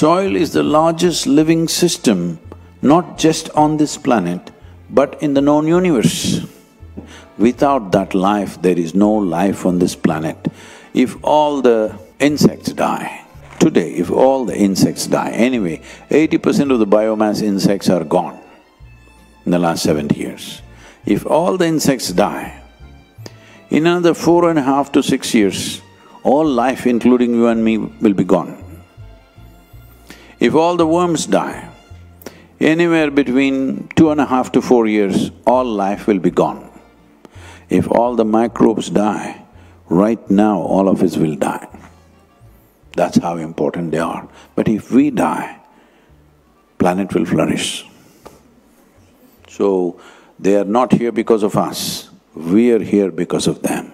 Soil is the largest living system, not just on this planet, but in the known universe. Without that life, there is no life on this planet. If all the insects die, today if all the insects die, anyway, 80% of the biomass insects are gone in the last 70 years. If all the insects die, in another 4.5 to 6 years, all life, including you and me, will be gone. If all the worms die, anywhere between 2.5 to 4 years, all life will be gone. If all the microbes die, right now all of us will die. That's how important they are. But if we die, planet will flourish. So, they are not here because of us, we are here because of them.